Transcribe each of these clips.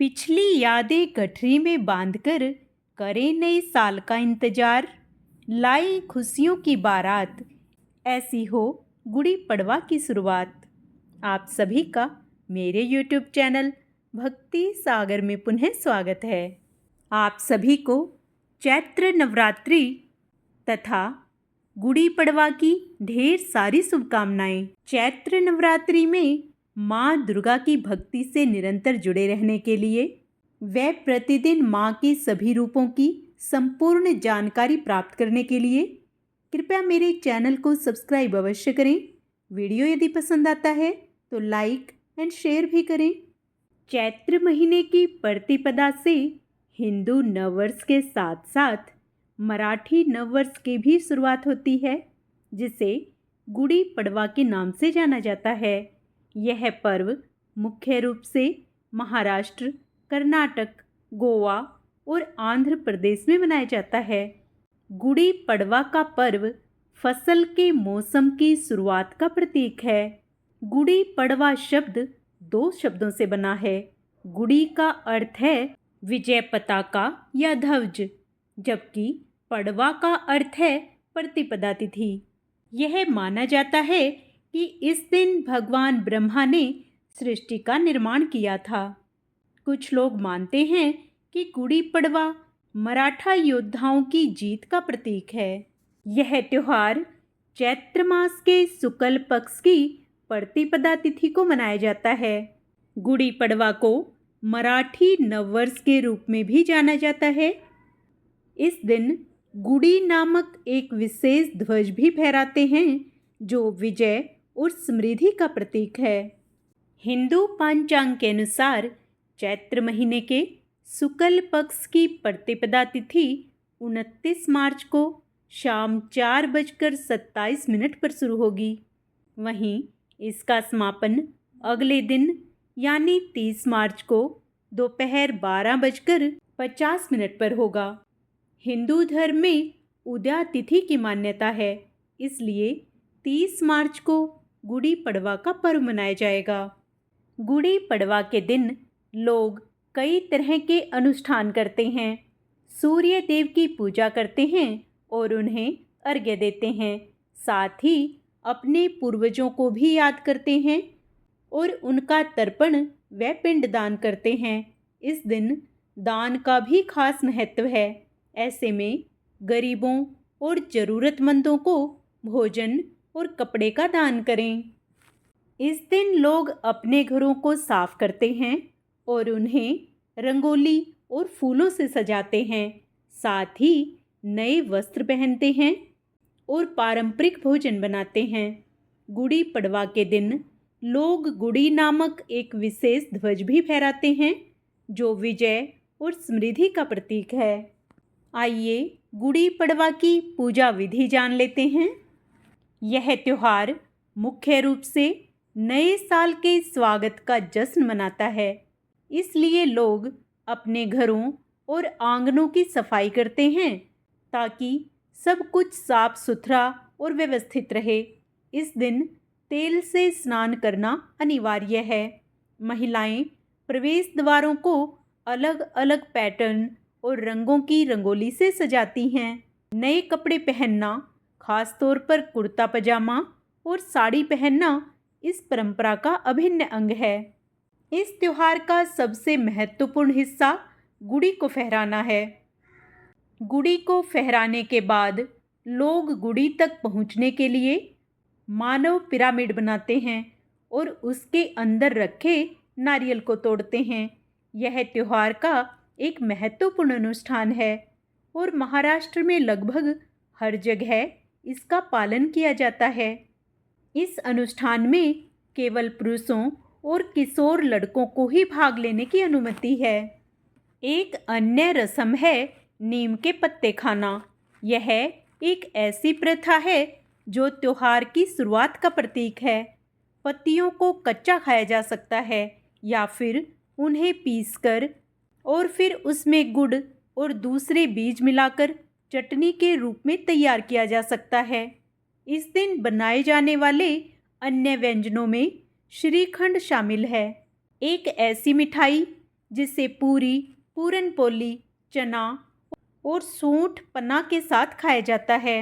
पिछली यादें गठरी में बांधकर करें नए साल का इंतजार। लाई खुशियों की बारात, ऐसी हो गुड़ी पड़वा की शुरुआत। आप सभी का मेरे YouTube चैनल भक्ति सागर में पुनः स्वागत है। आप सभी को चैत्र नवरात्रि तथा गुड़ी पड़वा की ढेर सारी शुभकामनाएं। चैत्र नवरात्रि में माँ दुर्गा की भक्ति से निरंतर जुड़े रहने के लिए व प्रतिदिन माँ के सभी रूपों की संपूर्ण जानकारी प्राप्त करने के लिए कृपया मेरे चैनल को सब्सक्राइब अवश्य करें। वीडियो यदि पसंद आता है तो लाइक एंड शेयर भी करें। चैत्र महीने की प्रतिपदा से हिंदू नववर्ष के साथ साथ मराठी नववर्ष की भी शुरुआत होती है, जिसे गुड़ी पड़वा के नाम से जाना जाता है। यह पर्व मुख्य रूप से महाराष्ट्र, कर्नाटक, गोवा और आंध्र प्रदेश में मनाया जाता है। गुड़ी पड़वा का पर्व फसल के मौसम की शुरुआत का प्रतीक है। गुड़ी पड़वा शब्द दो शब्दों से बना है। गुड़ी का अर्थ है विजय पताका या ध्वज, जबकि पड़वा का अर्थ है प्रतिपदा तिथि। यह माना जाता है कि इस दिन भगवान ब्रह्मा ने सृष्टि का निर्माण किया था। कुछ लोग मानते हैं कि गुड़ी पड़वा मराठा योद्धाओं की जीत का प्रतीक है। यह त्योहार चैत्र मास के शुक्ल पक्ष की प्रतिपदा तिथि को मनाया जाता है। गुड़ी पड़वा को मराठी नववर्ष के रूप में भी जाना जाता है। इस दिन गुड़ी नामक एक विशेष ध्वज भी फहराते हैं, जो विजय और समृद्धि का प्रतीक है। हिंदू पंचांग के अनुसार चैत्र महीने के शुक्ल पक्ष की प्रतिपदा तिथि 29 मार्च को शाम 4:27 पर शुरू होगी। वहीं इसका समापन अगले दिन यानी 30 मार्च को दोपहर 12:50 पर होगा। हिंदू धर्म में उदया तिथि की मान्यता है, इसलिए 30 मार्च को गुड़ी पड़वा का पर्व मनाया जाएगा। गुड़ी पड़वा के दिन लोग कई तरह के अनुष्ठान करते हैं। सूर्य देव की पूजा करते हैं और उन्हें अर्घ्य देते हैं। साथ ही अपने पूर्वजों को भी याद करते हैं और उनका तर्पण व पिंडदान करते हैं। इस दिन दान का भी खास महत्व है। ऐसे में गरीबों और ज़रूरतमंदों को भोजन और कपड़े का दान करें। इस दिन लोग अपने घरों को साफ करते हैं और उन्हें रंगोली और फूलों से सजाते हैं। साथ ही नए वस्त्र पहनते हैं और पारंपरिक भोजन बनाते हैं। गुड़ी पड़वा के दिन लोग गुड़ी नामक एक विशेष ध्वज भी फहराते हैं, जो विजय और समृद्धि का प्रतीक है। आइए गुड़ी पड़वा की पूजा विधि जान लेते हैं। यह त्योहार मुख्य रूप से नए साल के स्वागत का जश्न मनाता है, इसलिए लोग अपने घरों और आंगनों की सफाई करते हैं ताकि सब कुछ साफ सुथरा और व्यवस्थित रहे। इस दिन तेल से स्नान करना अनिवार्य है। महिलाएं प्रवेश द्वारों को अलग अलग पैटर्न और रंगों की रंगोली से सजाती हैं। नए कपड़े पहनना, खास तौर पर कुर्ता पजामा और साड़ी पहनना इस परंपरा का अभिन्न अंग है। इस त्योहार का सबसे महत्वपूर्ण हिस्सा गुड़ी को फहराना है। गुड़ी को फहराने के बाद लोग गुड़ी तक पहुंचने के लिए मानव पिरामिड बनाते हैं और उसके अंदर रखे नारियल को तोड़ते हैं। यह त्योहार का एक महत्वपूर्ण अनुष्ठान है और महाराष्ट्र में लगभग हर जगह इसका पालन किया जाता है। इस अनुष्ठान में केवल पुरुषों और किशोर लड़कों को ही भाग लेने की अनुमति है। एक अन्य रस्म है नीम के पत्ते खाना। यह एक ऐसी प्रथा है जो त्योहार की शुरुआत का प्रतीक है। पत्तियों को कच्चा खाया जा सकता है या फिर उन्हें पीसकर और फिर उसमें गुड़ और दूसरे बीज मिलाकर चटनी के रूप में तैयार किया जा सकता है। इस दिन बनाए जाने वाले अन्य व्यंजनों में श्रीखंड शामिल है, एक ऐसी मिठाई जिसे पूरी, पूरन पोली, चना और सूंठ पन्ना के साथ खाया जाता है।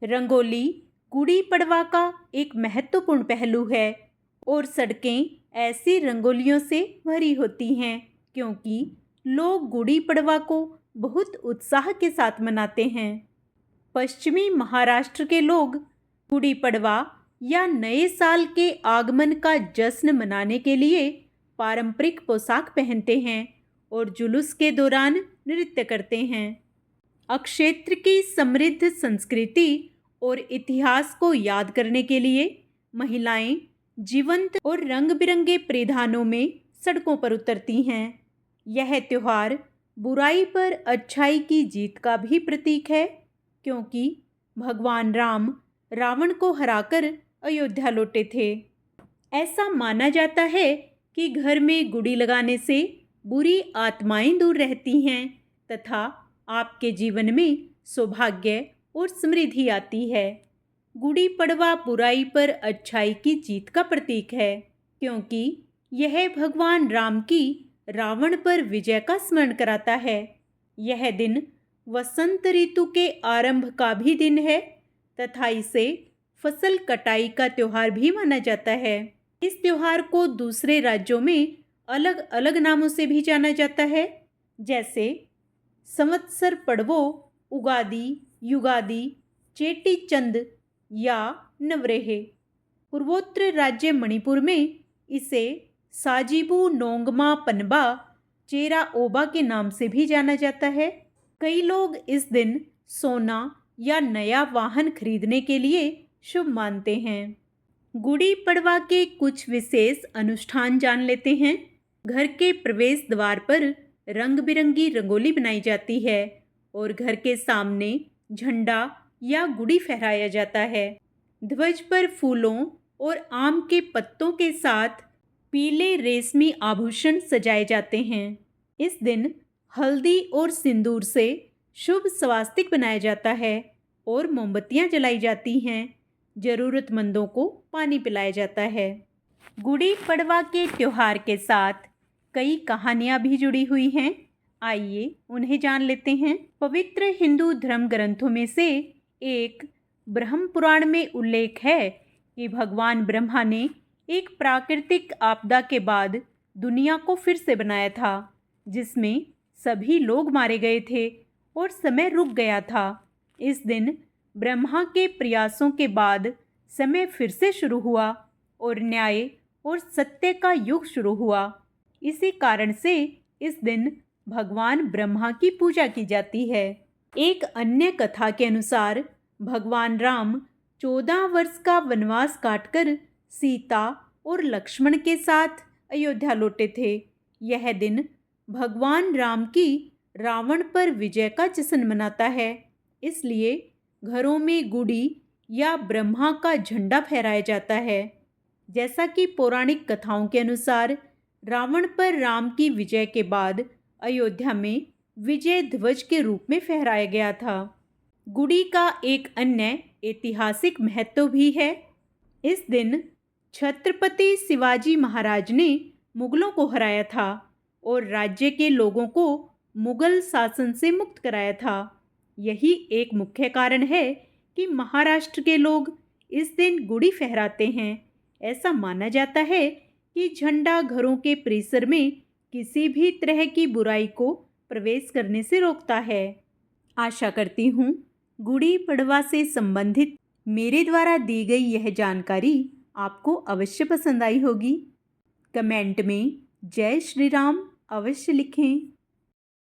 रंगोली गुड़ी पड़वा का एक महत्वपूर्ण पहलू है और सड़कें ऐसी रंगोलियों से भरी होती हैं क्योंकि लोग गुड़ी पड़वा को बहुत उत्साह के साथ मनाते हैं। पश्चिमी महाराष्ट्र के लोग गुड़ी पड़वा या नए साल के आगमन का जश्न मनाने के लिए पारंपरिक पोशाक पहनते हैं और जुलूस के दौरान नृत्य करते हैं। अक्षेत्र की समृद्ध संस्कृति और इतिहास को याद करने के लिए महिलाएं जीवंत और रंग बिरंगे परिधानों में सड़कों पर उतरती हैं। यह त्योहार बुराई पर अच्छाई की जीत का भी प्रतीक है क्योंकि भगवान राम रावण को हराकर अयोध्या लौटे थे। ऐसा माना जाता है कि घर में गुड़ी लगाने से बुरी आत्माएं दूर रहती हैं तथा आपके जीवन में सौभाग्य और समृद्धि आती है। गुड़ी पड़वा बुराई पर अच्छाई की जीत का प्रतीक है क्योंकि यह भगवान राम की रावण पर विजय का स्मरण कराता है। यह दिन वसंत ऋतु के आरंभ का भी दिन है तथा इसे फसल कटाई का त्योहार भी माना जाता है। इस त्योहार को दूसरे राज्यों में अलग अलग नामों से भी जाना जाता है, जैसे संवत्सर पड़वो, उगादि, युगादि, चेटी चंद या नवरेह। पूर्वोत्तर राज्य मणिपुर में इसे साजिबू नोंगमा पनबा चेरा ओबा के नाम से भी जाना जाता है। कई लोग इस दिन सोना या नया वाहन खरीदने के लिए शुभ मानते हैं। गुड़ी पड़वा के कुछ विशेष अनुष्ठान जान लेते हैं। घर के प्रवेश द्वार पर रंग बिरंगी रंगोली बनाई जाती है और घर के सामने झंडा या गुड़ी फहराया जाता है। ध्वज पर फूलों और आम के पत्तों के साथ पीले रेशमी आभूषण सजाए जाते हैं। इस दिन हल्दी और सिंदूर से शुभ स्वास्तिक बनाया जाता है और मोमबत्तियां जलाई जाती हैं। जरूरतमंदों को पानी पिलाया जाता है। गुड़ी पड़वा के त्योहार के साथ कई कहानियां भी जुड़ी हुई हैं। आइए उन्हें जान लेते हैं। पवित्र हिंदू धर्म ग्रंथों में से एक ब्रह्म पुराण में उल्लेख है कि भगवान ब्रह्मा ने एक प्राकृतिक आपदा के बाद दुनिया को फिर से बनाया था, जिसमें सभी लोग मारे गए थे और समय रुक गया था। इस दिन ब्रह्मा के प्रयासों के बाद समय फिर से शुरू हुआ और न्याय और सत्य का युग शुरू हुआ। इसी कारण से इस दिन भगवान ब्रह्मा की पूजा की जाती है। एक अन्य कथा के अनुसार भगवान राम 14 वर्ष का वनवास काटकर सीता और लक्ष्मण के साथ अयोध्या लौटे थे। यह दिन भगवान राम की रावण पर विजय का जश्न मनाता है। इसलिए घरों में गुड़ी या ब्रह्मा का झंडा फहराया जाता है। जैसा कि पौराणिक कथाओं के अनुसार रावण पर राम की विजय के बाद अयोध्या में विजय ध्वज के रूप में फहराया गया था। गुड़ी का एक अन्य ऐतिहासिक महत्व भी है। इस दिन छत्रपति शिवाजी महाराज ने मुगलों को हराया था और राज्य के लोगों को मुगल शासन से मुक्त कराया था। यही एक मुख्य कारण है कि महाराष्ट्र के लोग इस दिन गुड़ी फहराते हैं। ऐसा माना जाता है कि झंडा घरों के परिसर में किसी भी तरह की बुराई को प्रवेश करने से रोकता है। आशा करती हूँ गुड़ी पड़वा से संबंधित मेरे द्वारा दी गई यह जानकारी आपको अवश्य पसंद आई होगी। कमेंट में जय श्री राम अवश्य लिखें।